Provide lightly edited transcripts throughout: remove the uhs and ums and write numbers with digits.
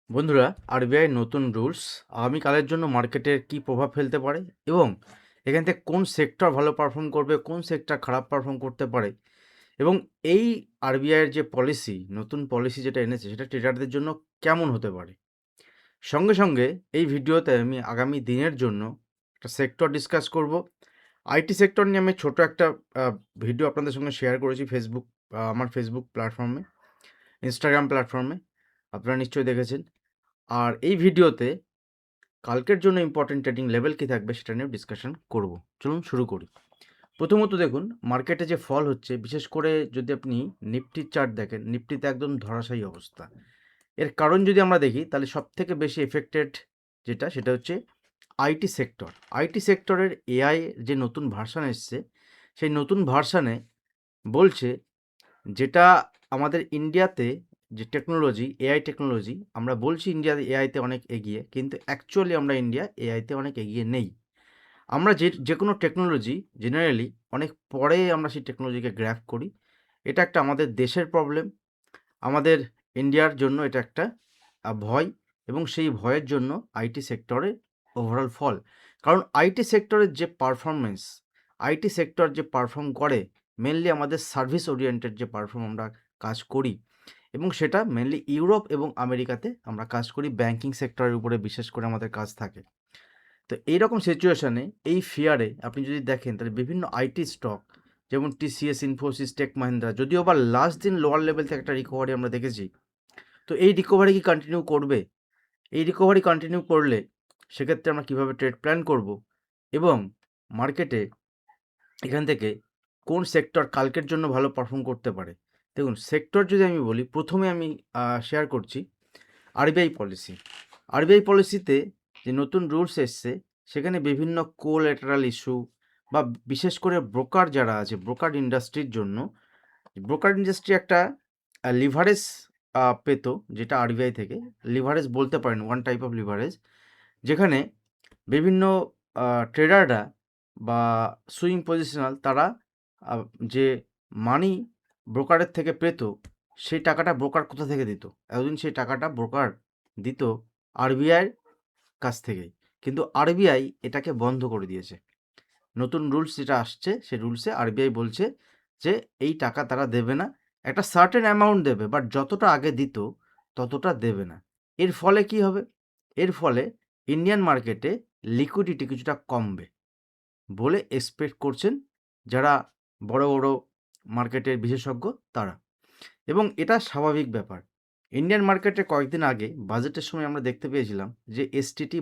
বন্ধুরা, আরবিআই নতুন রুলস আগামীকালের জন্য মার্কেটের কি প্রভাব ফেলতে পারে এবং এখান থেকে কোন সেক্টর ভালো পারফর্ম করবে, কোন সেক্টর খারাপ পারফর্ম করতে পারে এবং এই আরবিআইয়ের যে পলিসি, নতুন পলিসি যেটা এনেছে সেটা ট্রেডারদের জন্য কেমন হতে পারে। সঙ্গে সঙ্গে এই ভিডিওতে আমি আগামী দিনের জন্য একটা সেক্টর ডিসকাস করব। আইটি সেক্টর নিয়ে আমি ছোট একটা ভিডিও আপনাদের সঙ্গে শেয়ার করেছি আমার ফেসবুক প্ল্যাটফর্মে, ইনস্টাগ্রাম প্ল্যাটফর্মে, আপনারা নিশ্চয়ই দেখেছেন। আর এই ভিডিওতে কালকের জন্য ইম্পর্টেন্ট ট্রেডিং লেভেল কী থাকবে সেটা নিয়েও ডিসকাশন করব। চলুন শুরু করি। প্রথমত দেখুন, মার্কেটে যে ফল হচ্ছে, বিশেষ করে যদি আপনি নিফটির চার্ট দেখেন, নিফটিতে একদম ধরাশায়ী অবস্থা। এর কারণ যদি আমরা দেখি তাহলে সবথেকে বেশি এফেক্টেড সেটা হচ্ছে আইটি সেক্টর। আইটি সেক্টরের এআই যে নতুন ভার্সান এসছে, সেই নতুন ভার্সানে বলছে যেটা আমাদের ইন্ডিয়াতে যে টেকনোলজি, এআই টেকনোলজি, আমরা বলছি ইন্ডিয়া এআইতে অনেক এগিয়ে, কিন্তু অ্যাকচুয়ালি আমরা ইন্ডিয়া এআইতে অনেক এগিয়ে নেই। আমরা যে কোনো টেকনোলজি জেনারেলি অনেক পরে আমরা সেই টেকনোলজিকে গ্র্যাব করি। এটা একটা আমাদের দেশের প্রবলেম, আমাদের ইন্ডিয়ার জন্য এটা একটা ভয়, এবং সেই ভয়ের জন্য আইটি সেক্টরে ওভারঅল ফল। কারণ আইটি সেক্টরের যে পারফরমেন্স, আইটি সেক্টর যে পারফর্ম করে, মেনলি আমাদের সার্ভিস ওরিয়েন্টেড যে আমরা কাজ করি, এবং সেটা মেনলি ইউরোপ এবং আমেরিকাতে আমরা কাজ করি, ব্যাংকিং সেক্টরের উপরে বিশেষ করে আমাদের কাজ থাকে। তো এইরকম সিচুয়েশনে এই ফিয়ারে আপনি যদি দেখেন তাহলে বিভিন্ন আইটি স্টক যেমন টিসিএস, ইনফোসিস, টেক মাহিন্দ্রা, যদিও বা লাস্ট দিন লোয়ার লেভেল থেকে একটা রিকভারি আমরা দেখেছি, তো এই রিকভারি কি কন্টিনিউ করবে? এই রিকভারি কন্টিনিউ করলে সেক্ষেত্রে আমরা কীভাবে ট্রেড প্ল্যান করব, এবং মার্কেটে এখান থেকে কোন সেক্টর কালকের জন্য ভালো পারফর্ম করতে পারে। দেখুন, সেক্টর যদি আমি বলি, প্রথমে আমি শেয়ার করছি আরবিআই পলিসি। আরবিআই পলিসিতে যে নতুন রুলস এসছে, সেখানে বিভিন্ন কোল্যাটারাল ইস্যু বা বিশেষ করে ব্রোকার যারা আছে, ব্রোকার ইন্ডাস্ট্রির জন্য, ব্রোকার ইন্ডাস্ট্রি একটা লিভারেজ পেত, যেটা আরবিআই থেকে লিভারেজ বলতে পারেন, ওয়ান টাইপ অফ লিভারেজ, যেখানে বিভিন্ন ট্রেডাররা বা সুইং পজিশনাল তারা যে মানি ব্রোকারের থেকে পেত, সেই টাকাটা ব্রোকার কোথা থেকে দিত? এতদিন সেই টাকাটা ব্রোকার দিত আরবিআইয়ের কাছ থেকেই, কিন্তু আরবিআই এটাকে বন্ধ করে দিয়েছে। নতুন রুলস যেটা আসছে, সেই রুলসে আরবিআই বলছে যে এই টাকা তারা দেবে না, একটা সার্টেন অ্যামাউন্ট দেবে, বাট যতটা আগে দিত ততটা দেবে না। এর ফলে কি হবে? এর ফলে ইন্ডিয়ান মার্কেটে লিকুইডিটি কিছুটা কমবে বলে এক্সপেক্ট করছেন যারা বড় বড় মার্কেটের বিশেষজ্ঞ তারা, এবং এটা স্বাভাবিক ব্যাপার। ইন্ডিয়ান মার্কেটে কয়েকদিন আগে বাজেটের সময় আমরা দেখতে পেয়েছিলাম যে এসটিটি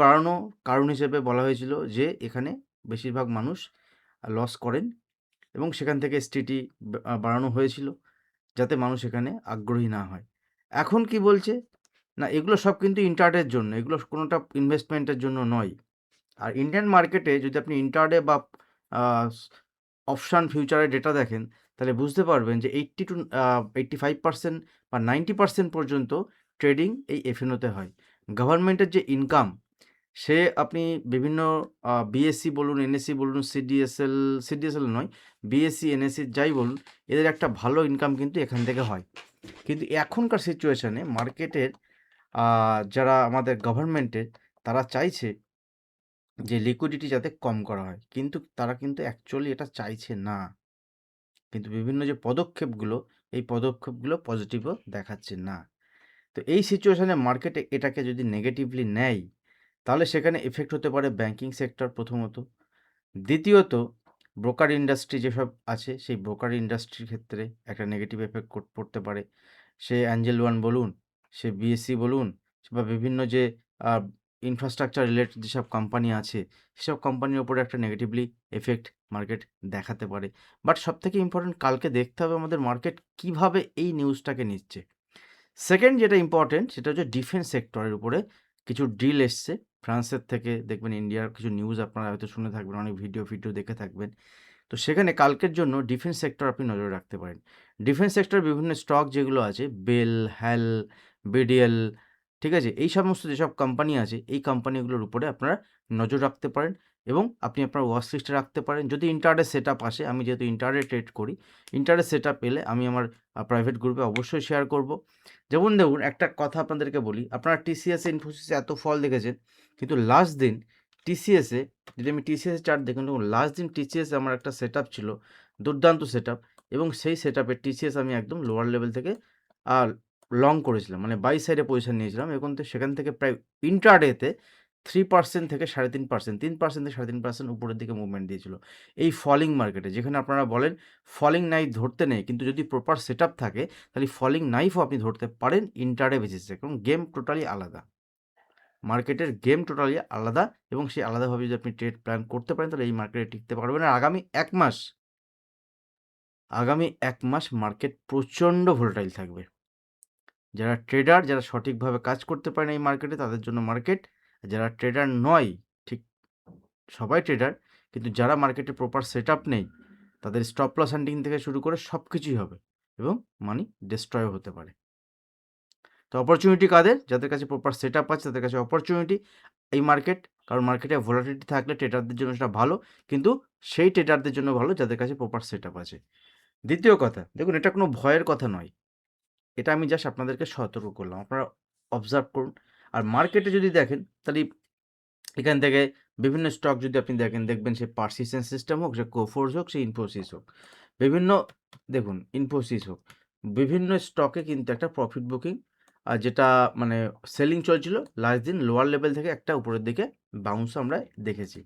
বাড়ানো কারণ হিসেবে বলা হয়েছিল যে এখানে বেশিরভাগ মানুষ লস করেন, এবং সেখান থেকে এসটিটি বাড়ানো হয়েছিল যাতে মানুষ এখানে আগ্রহী না হয়। এখন কি বলছে? না, এগুলো সব কিন্তু ইন্টারডের জন্য, এগুলো কোনোটা ইনভেস্টমেন্টের জন্য নয়। আর ইন্ডিয়ান মার্কেটে যদি আপনি ইন্টারডে বা অপশান ফিউচারের ডেটা দেখেন, তাহলে বুঝতে পারবেন যে 85% বা 90% পর্যন্ত ট্রেডিং এই এফএনওতে হয়। গভর্নমেন্টের যে ইনকাম, সে আপনি বিভিন্ন বিএসসি বলুন, এনএসসি বলুন, সিডিএসএল নয়, বিএসসি, এনএসসি যাই বলুন, এদের একটা ভালো ইনকাম কিন্তু এখান থেকে হয়। কিন্তু এখনকার সিচুয়েশনে মার্কেটের যারা আমাদের গভর্নমেন্টের, তারা চাইছে যে লিকুইডিটি যাতে কম করা হয়, কিন্তু তারা কিন্তু অ্যাকচুয়ালি এটা চাইছে না। কিন্তু বিভিন্ন যে পদক্ষেপগুলো, এই পদক্ষেপগুলো পজিটিভও দেখাচ্ছে না। তো এই সিচুয়েশনে মার্কেটে এটাকে যদি নেগেটিভলি নেয়, তাহলে সেখানে এফেক্ট হতে পারে ব্যাংকিং সেক্টর প্রথমত। দ্বিতীয়ত, ব্রোকার ইন্ডাস্ট্রি যেসব আছে, সেই ব্রোকার ইন্ডাস্ট্রির ক্ষেত্রে একটা নেগেটিভ এফেক্ট পড়তে পারে। সে অ্যাঞ্জেল ওয়ান বলুন, সে বিএসসি বলুন, বা বিভিন্ন যে ইনফ্রাস্ট্রাকচার রিলেটেড যেসব কোম্পানি আছে, সেসব কোম্পানির উপরে একটা নেগেটিভলি এফেক্ট মার্কেট দেখাতে পারে। বাট সবথেকে ইম্পর্টেন্ট, কালকে দেখতে হবে আমাদের মার্কেট কীভাবে এই নিউজটাকে নিচ্ছে। সেকেন্ড যেটা ইম্পর্টেন্ট, সেটা হচ্ছে ডিফেন্স সেক্টরের উপরে কিছু ডিল এসছে ফ্রান্সের থেকে। দেখবেন ইন্ডিয়ার কিছু নিউজ আপনারা হয়তো শুনে থাকবেন, অনেক ভিডিও দেখে থাকবেন। তো সেখানে কালকের জন্য ডিফেন্স সেক্টর আপনি নজরে রাখতে পারেন। ডিফেন্স সেক্টর বিভিন্ন স্টক যেগুলো আছে, বেল, হ্যাল, বিডিএল, ঠিক আছে, এই সমস্ত যেসব কোম্পানি আছে, এই কোম্পানিগুলোর উপরে আপনারা নজর রাখতে পারেন, এবং আপনি আপনার ওয়াচ লিস্টে রাখতে পারেন। যদি ইন্টারডে সেটআপ আসে, আমি যেহেতু ইন্টারডে ট্রেড করি, ইন্টারডে সেটআপ এলে আমি আমার প্রাইভেট গ্রুপে অবশ্যই শেয়ার করব। যেমন দেখুন, একটা কথা আপনাদেরকে বলি, আপনারা টিসিএসে, ইনফোসিসে এত ফল দেখেছেন, কিন্তু লাস্ট দিন টিসিএসে, যদি আমি টিসিএস চার্ট দেখুন, দেখুন লাস্ট দিন টিসিএসে আমার একটা সেটআপ ছিল, দুর্দান্ত সেটআপ, এবং সেই সেটআপে টিসিএস আমি একদম লোয়ার লেভেল থেকে লং করেছিলাম, মানে বাই সাইডে পজিশন নিয়েছিলাম, এবং সেখান থেকে প্রায় ইন্ট্রাডেতে 3% থেকে 3.5%, 3% থেকে 3.5% উপরের দিকে মুভমেন্ট দিয়েছিল এই ফলিং মার্কেটে, যেখানে আপনারা বলেন ফলিং নাইফ ধরতে নেই, কিন্তু যদি প্রপার সেটআপ থাকে তাহলে ফলিং নাইফও আপনি ধরতে পারেন ইন্ট্রাডে বেসিসে, কারণ গেম টোটালি আলাদা, মার্কেটের গেম টোটালি আলাদা, এবং সেই আলাদাভাবে যদি আপনি ট্রেড প্ল্যান করতে পারেন তাহলে এই মার্কেটে টিকতে পারবেন। আর আগামী এক মাস মার্কেট প্রচণ্ড ভোলাটাইল থাকবে। যারা ট্রেডার, যারা সঠিকভাবে কাজ করতে পারেন এই মার্কেটে, তাদের জন্য মার্কেট। যারা ট্রেডার নয়, ঠিক সবাই ট্রেডার, কিন্তু যারা মার্কেটে প্রপার সেটআপ নেই, তাদের স্টপ লস হান্টিং থেকে শুরু করে সব কিছুই হবে, এবং মানি ডিস্ট্রয়ও হতে পারে। তো অপরচুনিটি কাদের? যাদের কাছে প্রপার সেটআপ আছে তাদের কাছে অপরচুনিটি এই মার্কেট, কারণ মার্কেটে ভোলাটিলিটি থাকলে ট্রেডারদের জন্য সেটা ভালো, কিন্তু সেই ট্রেডারদের জন্য ভালো যাদের কাছে প্রপার সেটআপ আছে। দ্বিতীয় কথা, দেখুন এটা কোনো ভয়ের কথা নয়, এটা আমি জাস্ট আপনাদেরকে সতর্ক করলাম, আপনারা অবজার্ভ করুন। আর মার্কেটে যদি দেখেন, তাহলে এখান থেকে বিভিন্ন স্টক যদি আপনি দেখেন, দেখবেন সে পারসিস্টেন্ট সিস্টেম হোক, সে কোফোর্স হোক, সে ইনফোসিস হোক, বিভিন্ন, দেখুন ইনফোসিস হোক, বিভিন্ন স্টকে কিন্তু একটা প্রফিট বুকিং, যেটা মানে সেলিং চলছিল, লাস্ট দিন লোয়ার লেভেল থেকে একটা উপরের দিকে বাউন্স আমরা দেখেছি।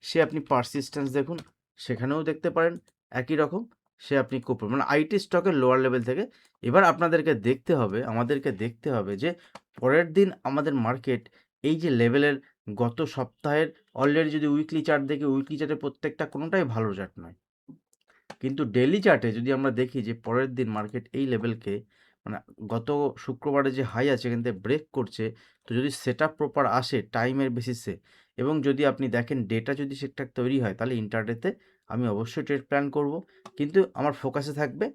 সে আপনি পারসিস্টেন্স দেখুন, সেখানেও দেখতে পারেন একই রকম, সে আপনি কোফোর্স, মানে আইটি স্টকের লোয়ার লেভেল থেকে। এবার আপনাদেরকে দেখতে হবে, আমাদেরকে দেখতে হবে যে পরের দিন আমাদের মার্কেট এই যে লেভেলের, গত সপ্তাহের অলরেডি যদি উইকলি চার্ট দেখি, উইকলি চার্টে প্রত্যেকটা কোনোটাই ভালো চার্ট নয়, কিন্তু ডেইলি চার্টে যদি আমরা দেখি যে পরের দিন মার্কেট এই লেভেলকে, মানে গত শুক্রবারে যে হাই আছে এখান থেকে ব্রেক করছে, তো যদি সেটআপ প্রপার আসে টাইমের বেসিসে, এবং যদি আপনি দেখেন ডেটা যদি ঠিকঠাক তৈরি হয়, তাহলে ইন্টারডেতে আমি অবশ্যই ট্রেড প্ল্যান করব, কিন্তু আমার ফোকাসে থাকবে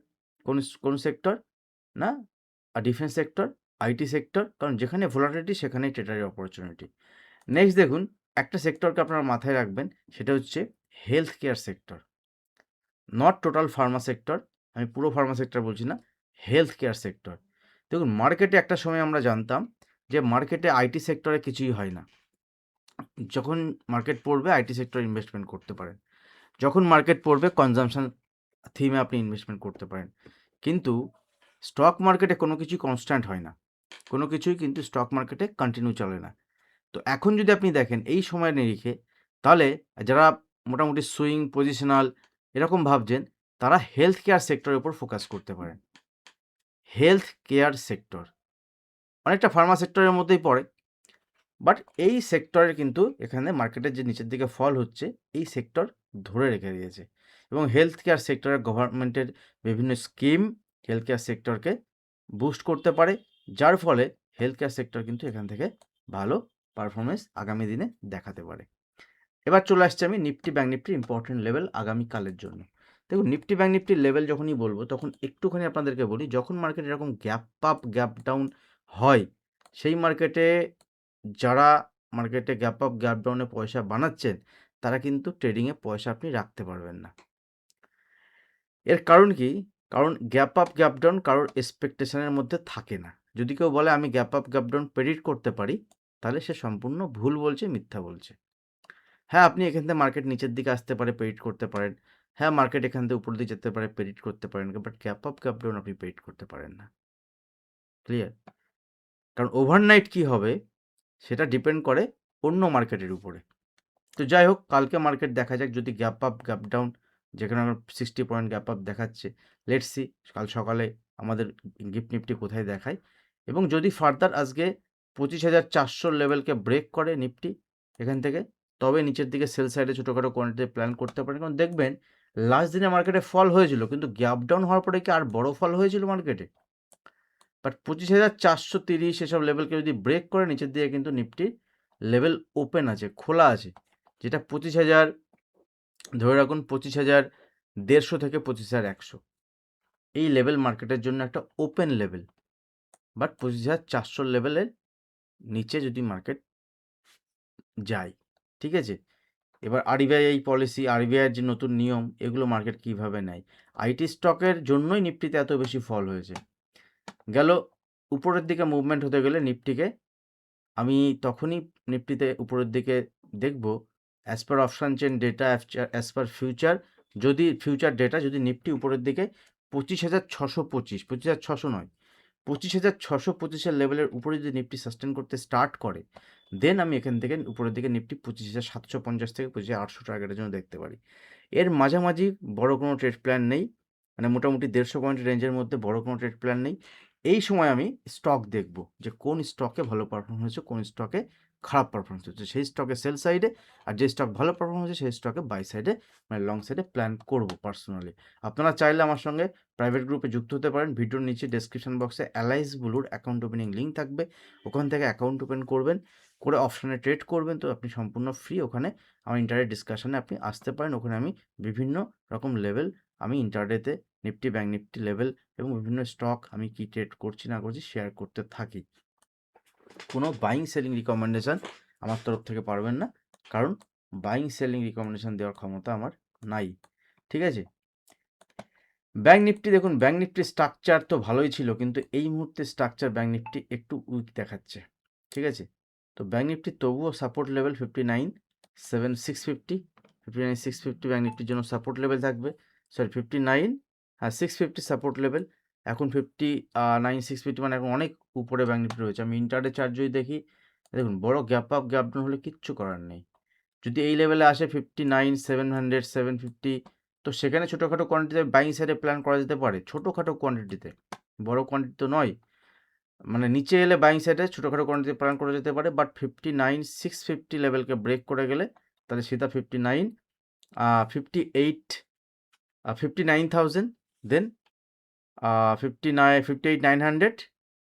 কোন সেক্টর না, ডিফেন্স সেক্টর, আইটি সেক্টর, কারণ যেখানে ভোলাটিলিটি সেখানেই ট্রেডারের অপরচুনিটি। নেক্সট দেখুন, একটা সেক্টরকে আপনারা মাথায় রাখবেন, সেটা হচ্ছে health care sector, not total Pharma sector, আমি পুরো ফার্মা সেক্টর বলছি না, হেলথ কেয়ার সেক্টর। দেখুন মার্কেটে একটা সময় আমরা জানতাম যে মার্কেটে আইটি সেক্টরে কিছুই হয় না, যখন মার্কেট পড়বে আইটি সেক্টরে ইনভেস্টমেন্ট করতে পারেন, যখন মার্কেট পড়বে কনজামশন থিমে আপনি ইনভেস্টমেন্ট করতে পারেন, কিন্তু স্টক মার্কেটে কোনো কিছুই কনস্ট্যান্ট হয় না, কোনো কিছুই কিন্তু স্টক মার্কেটে কন্টিনিউ চলে না। তো এখন যদি আপনি দেখেন এই সময়ের নিরিখে, তাহলে যারা মোটামুটি সুইং পজিশনাল এরকম ভাবছেন, তারা হেলথ কেয়ার সেক্টরের উপর ফোকাস করতে পারেন। হেলথ কেয়ার সেক্টর অনেকটা ফার্মা সেক্টরের মধ্যেই পড়ে, বাট এই সেক্টরের কিন্তু এখানে মার্কেটের যে নিচের দিকে ফল হচ্ছে, এই সেক্টর ধরে রেখে দিয়েছে, এবং হেলথ কেয়ার সেক্টরের গভর্নমেন্টের বিভিন্ন স্কিম হেলথ কেয়ার সেক্টরকে বুস্ট করতে পারে, যার ফলে হেলথ কেয়ার সেক্টর কিন্তু এখান থেকে ভালো পারফরমেন্স আগামী দিনে দেখাতে পারে। এবার চলে আসছে আমি নিফটি ব্যাঙ্ক নিফটির ইম্পর্টেন্ট লেভেল আগামীকালের জন্য। দেখুন নিফটি ব্যাঙ্ক নিফটির লেভেল যখনই বলবো, তখন একটুখানি আপনাদেরকে বলি, যখন মার্কেট এরকম গ্যাপ আপ গ্যাপ ডাউন হয়, সেই মার্কেটে যারা মার্কেটে গ্যাপ আপ গ্যাপ ডাউনে পয়সা বানাচ্ছেন, তারা কিন্তু ট্রেডিংয়ে পয়সা আপনি রাখতে পারবেন না। এর কারণ কি? কারণ গ্যাপ আপ গ্যাপ ডাউন কারোর এক্সপেকটেশনের মধ্যে থাকে না। যদি কেউ বলে আমি gap up gap down predict করতে পারি, তাহলে সে সম্পূর্ণ ভুল বলছে, মিথ্যা বলছে। হ্যাঁ, আপনি এখান থেকে মার্কেট নিচের দিকে আসতে পারে, প্রেডিক্ট করতে পারেন। হ্যাঁ, মার্কেট এখান থেকে উপরের দিকে যেতে পারে, প্রেডিক্ট করতে পারেন। But gap up gap down আপনি প্রেডিক্ট করতে পারেন না। ক্লিয়ার? কারণ ওভারনাইট কী হবে সেটা ডিপেন্ড করে অন্য মার্কেটের উপরে। তো যাই হোক, কালকে মার্কেট দেখা যাক, যদি গ্যাপ আপ গ্যাপ ডাউন, যেখানে আমার 60 পয়েন্ট গ্যাপ আপ দেখাচ্ছে, লেটস সি কাল সকালে আমাদের গিফট নিফটি কোথায় দেখায়, এবং যদি ফার্দার আজকে 25,400 লেভেলকে ব্রেক করে নিফটি এখান থেকে, তবে নিচের দিকে সেল সাইডে ছোটোখাটো কোয়ান্টিটি প্ল্যান করতে পারেন। কারণ দেখবেন লাস্ট দিনে মার্কেটে ফল হয়েছিল, কিন্তু গ্যাপ ডাউন হওয়ার পরে কি আর বড় ফল হয়েছিল মার্কেটে? বাট 25,430 এসব লেভেলকে যদি ব্রেক করে নিচের দিকে কিন্তু নিফটি লেভেল ওপেন আছে, খোলা আছে, যেটা 25,000, ধরে রাখুন 25,150 থেকে 25,100, এই লেভেল মার্কেটের জন্য একটা ওপেন লেভেল। বাট 25,400 লেভেলের নিচে যদি মার্কেট যায়, ঠিক আছে, এবার আরবিআই পলিসি, আরবিআইয়ের যে নতুন নিয়ম, এগুলো মার্কেট কীভাবে নেয়। আইটি স্টকের জন্যই নিফটিতে এত বেশি ফল হয়েছে। গেল উপরের দিকে মুভমেন্ট হতে গেলে নিফটিকে আমি তখনই নিফটিতে উপরের দিকে দেখব as per option chain data, as per future, যদি ফিউচার ডেটা যদি নিফটি উপরের দিকে 25,625 নয়, 25,625 লেভেলের উপরে যদি নিফটি সাস্টেন করতে স্টার্ট করে, দেন আমি এখান থেকে উপরের দিকে নিফটি 25,750 থেকে 25,800 টার্গেটের জন্য দেখতে পারি। এর মাঝামাঝি বড় কোনো ট্রেড প্ল্যান নেই, মানে মোটামুটি 150 পয়েন্ট রেঞ্জের মধ্যে বড় কোনো ট্রেড প্ল্যান নেই। এই সময় আমি স্টক দেখব যে কোন স্টকে ভালো পারফর্ম হয়েছে, কোন স্টকে খারাপ পারফরমেন্স হচ্ছে, সেই স্টকে সেল সাইডে, আর যে স্টক ভালো পারফর্ম হয়েছে সেই স্টকে বাই সাইডে, মানে লং সাইডে প্ল্যান করব পার্সোনালি। আপনারা চাইলে আমার সঙ্গে প্রাইভেট গ্রুপে যুক্ত হতে পারেন। ভিডিওর নিচে ডেসক্রিপশন বক্সে অ্যালাইস ব্লুর অ্যাকাউন্ট ওপেনিং লিঙ্ক থাকবে, ওখান থেকে অ্যাকাউন্ট ওপেন করবেন, করে অপশানে ট্রেড করবেন, তো আপনি সম্পূর্ণ ফ্রি। ওখানে আমার ইন্টারডে ডিসকাশনে আপনি আসতে পারেন। ওখানে আমি বিভিন্ন রকম লেভেল, আমি ইন্টারডেতে নিফটি, ব্যাঙ্ক নিফটি লেভেল এবং বিভিন্ন স্টক আমি কি ট্রেড করছি না করছি শেয়ার করতে থাকি। কোনো বাইং সেলিং রিকমেন্ডেশন আমার তরফ থেকে পারবেন না, কারণ বাইং সেলিং রিকমেন্ডেশন দেওয়ার ক্ষমতা আমার নাই। ঠিক আছে। ব্যাঙ্ক নিফটি দেখুন, ব্যাঙ্ক নিফটির স্ট্রাকচার তো ভালোই ছিল, কিন্তু এই মুহূর্তে স্ট্রাকচার ব্যাঙ্ক নিফটি একটু উইক দেখাচ্ছে। ঠিক আছে। তো ব্যাঙ্ক নিফটি তবুও সাপোর্ট লেভেল 59,650, 59,650 ব্যাঙ্ক নিফটির জন্য সাপোর্ট লেভেল থাকবে। Sorry 59,650 support level. এখন 59,650 মানে এখন অনেক উপরে ব্যাঙ্ক নিফটি রয়েছে। আমি ইন্টারডে চার্ট যদি দেখি, দেখুন বড় গ্যাপ আপ গ্যাপ ডাউন হলে কিচ্ছু করার নেই। যদি এই লেভেলে আসে 59,700, 750, তো সেখানে ছোটোখাটো কোয়ান্টিটিতে বাইং সাইডে প্ল্যান করা যেতে পারে, ছোটোখাটো কোয়ান্টিটিতে, বড় কোয়ান্টিটি তো নয়। মানে নিচে এলে বাইং সাইডে ছোটোখাটো কোয়ান্টিটি প্ল্যান করা যেতে পারে, বাট 59,650 লেভেলকে ব্রেক করে গেলে তাহলে সেটা 59,000, দেন 58,900,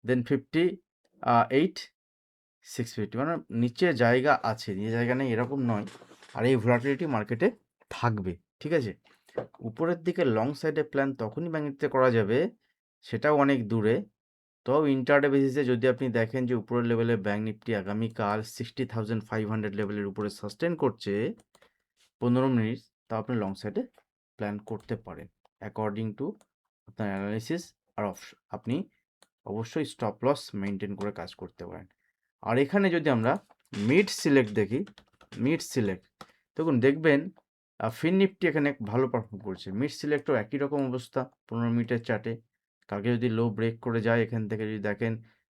দেন 58,650, মানে নিচে জায়গা আছে, নিচে জায়গা নেই এরকম নয়। আর এই ভোলাটিলিটি মার্কেটে থাকবে। ঠিক আছে। উপরের দিকে লং সাইডে প্ল্যান তখনই ব্যাঙ্ক নিফটিতে করা যাবে, সেটাও অনেক দূরে। তো ইন্টারডে বেসিসে যদি আপনি দেখেন যে উপরের লেভেলে ব্যাঙ্ক নিফটি আগামীকাল 60,500 লেভেলের উপরে সাস্টেন করছে 15 মিনিট, তা আপনি লং সাইডে প্ল্যান করতে পারেন অ্যাকর্ডিং টু আপনার অ্যানালিসিস। আর আপনি অবশ্যই স্টপ লস মেনটেন করে কাজ করতে পারেন। আর এখানে যদি আমরা মিড সিলেক্ট দেখি, মিড সিলেক্ট দেখুন, দেখবেন ফিন নিফটি এখানে ভালো পারফর্ম করছে। মিড সিলেক্টও একই রকম অবস্থা 15 মিনিটের চার্টে। কালকে যদি লো ব্রেক করে যায়, এখান থেকে যদি দেখেন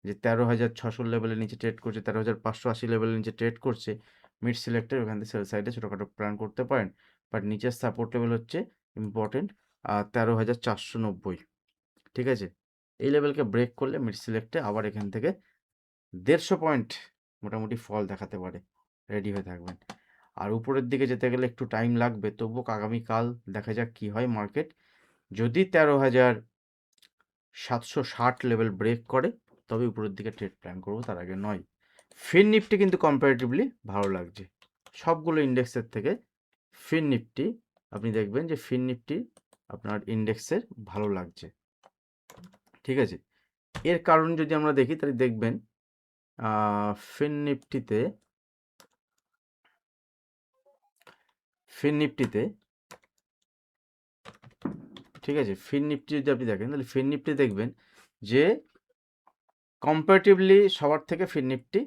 যে 13,600 লেভেলের নিচে ট্রেড করছে, 13,580 লেভেলের নিচে ট্রেড করছে, মিড সিলেক্টের ওখান থেকে সেল সাইডে ছোটোখাটো প্ল্যান করতে পারেন। বাট নিচের সাপোর্ট লেভেল হচ্ছে ইম্পর্টেন্ট 13,490। ঠিক আছে। এই লেভেলকে ব্রেক করলে মিড সিলেক্টে আবার এখান থেকে 150 পয়েন্ট মোটামুটি ফল দেখাতে পারে, রেডি হয়ে থাকবেন। আর উপরের দিকে যেতে গেলে একটু টাইম লাগবে, তবুও আগামীকাল দেখা যাক কী হয় মার্কেট। যদি 13,760 লেভেল ব্রেক করে তবে উপরের দিকে ট্রেড প্ল্যান করবো, তার আগে নয়। ফিন নিফটি কিন্তু কম্পারেটিভলি ভালো লাগছে সবগুলো ইন্ডেক্সের থেকে। ফিন নিফটি আপনি দেখবেন যে ফিন নিফটি আপনার ইন্ডেক্সের ভালো লাগছে। ঠিক আছে। এর কারণ যদি আমরা দেখি তাহলে দেখবেন ফিন নিফটিতে ঠিক আছে, ফিন নিফটি যদি আপনি দেখেন তাহলে ফিন নিফটি দেখবেন যে কম্পারেটিভলি সবার থেকে ফিন নিফটি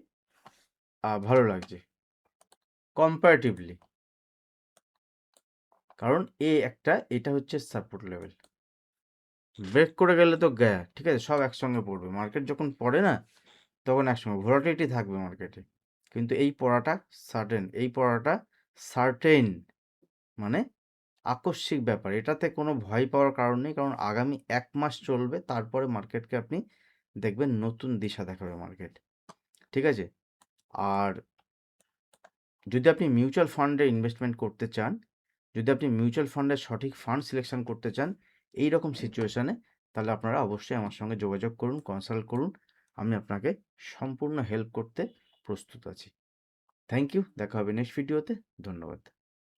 ভালো লাগছে কম্পারেটিভলি, কারণ এটা হচ্ছে সাপোর্ট লেভেল। ব্রেক করে গেলে তো গ্যা, ঠিক আছে, সব একসঙ্গে পড়বে। মার্কেট যখন পড়ে না তখন একসঙ্গে ভোলাটিলিটি থাকবে মার্কেটে, কিন্তু এই পড়াটা সার্টেন, মানে আকস্মিক ব্যাপার। এটাতে কোনো ভয় পাওয়ার কারণ নেই, কারণ আগামী 1 মাস চলবে, তারপরে মার্কেটকে আপনি দেখবেন নতুন দিশা দেখাবে মার্কেট। ঠিক আছে। আর যদি আপনি মিউচুয়াল ফান্ডে ইনভেস্টমেন্ট করতে চান, যদি আপনি মিউচুয়াল ফান্ডের সঠিক ফান্ড সিলেকশন করতে চান এই রকম সিচুয়েশানে, তাহলে আপনারা অবশ্যই আমার সঙ্গে যোগাযোগ করুন, কনসাল্ট করুন। আমি আপনাকে সম্পূর্ণ হেল্প করতে প্রস্তুত আছি। Thank you. দেখা হবে নেক্সট ভিডিওতে। ধন্যবাদ।